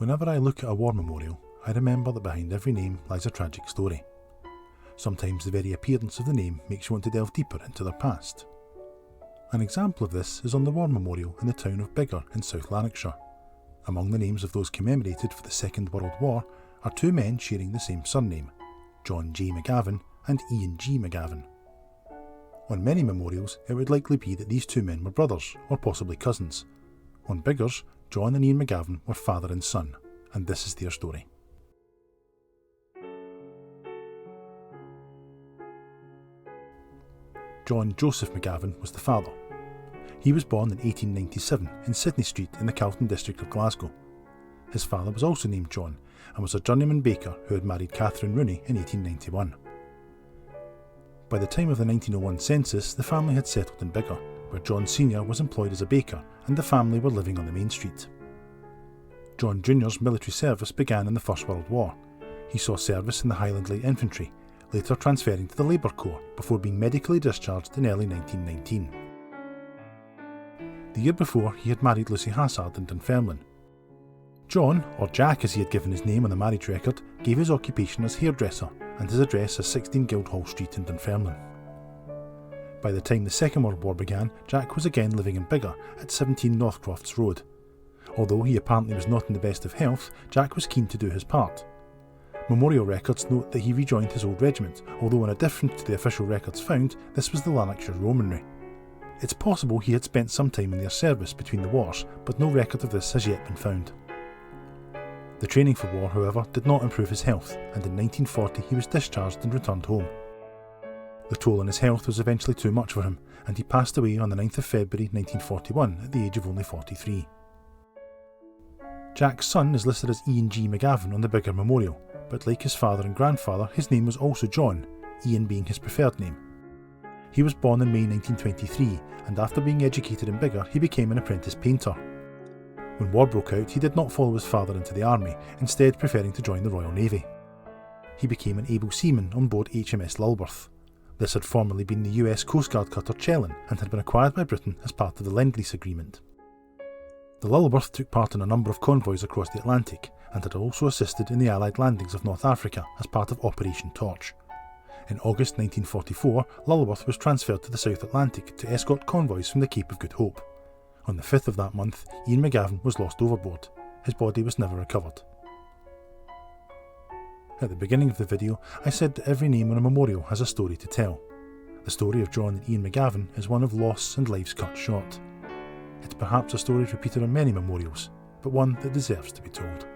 Whenever I look at a war memorial, I remember that behind every name lies a tragic story. Sometimes the very appearance of the name makes you want to delve deeper into their past. An example of this is on the war memorial in the town of Biggar in South Lanarkshire. Among the names of those commemorated for the Second World War are two men sharing the same surname, John J. McGavin and Ian G. McGavin. On many memorials, it would likely be that these two men were brothers, or possibly cousins. On Biggar's, John and Ian McGavin were father and son, and this is their story. John Joseph McGavin was the father. He was born in 1897 in Sydney Street in the Calton district of Glasgow. His father was also named John and was a journeyman baker who had married Catherine Rooney in 1891. By the time of the 1901 census, the family had settled in Biggar, where John Sr. was employed as a baker and the family were living on the main street. John Jr.'s military service began in the First World War. He saw service in the Highland Light Infantry, later transferring to the Labour Corps before being medically discharged in early 1919. The year before, he had married Lucy Hassard in Dunfermline. John, or Jack as he had given his name on the marriage record, gave his occupation as hairdresser and his address as 16 Guildhall Street in Dunfermline. By the time the Second World War began, Jack was again living in Biggar at 17 Northcrofts Road. Although he apparently was not in the best of health, Jack was keen to do his part. Memorial records note that he rejoined his old regiment, although in a difference to the official records found, this was the Lanarkshire Yeomanry. It's possible he had spent some time in their service between the wars, but no record of this has yet been found. The training for war, however, did not improve his health, and in 1940 he was discharged and returned home. The toll on his health was eventually too much for him, and he passed away on the 9th of February 1941 at the age of only 43. Jack's son is listed as Ian G. McGavin on the Biggar Memorial, but like his father and grandfather, his name was also John, Ian being his preferred name. He was born in May 1923, and after being educated in Biggar, he became an apprentice painter. When war broke out, he did not follow his father into the army, instead preferring to join the Royal Navy. He became an able seaman on board HMS Lulworth. This had formerly been the US Coast Guard cutter Chellan and had been acquired by Britain as part of the Lend-Lease Agreement. The Lulworth took part in a number of convoys across the Atlantic and had also assisted in the Allied landings of North Africa as part of Operation Torch. In August 1944, Lulworth was transferred to the South Atlantic to escort convoys from the Cape of Good Hope. On the 5th of that month, Ian McGavin was lost overboard. His body was never recovered. At the beginning of the video, I said that every name on a memorial has a story to tell. The story of John and Ian McGavin is one of loss and lives cut short. It's perhaps a story repeated on many memorials, but one that deserves to be told.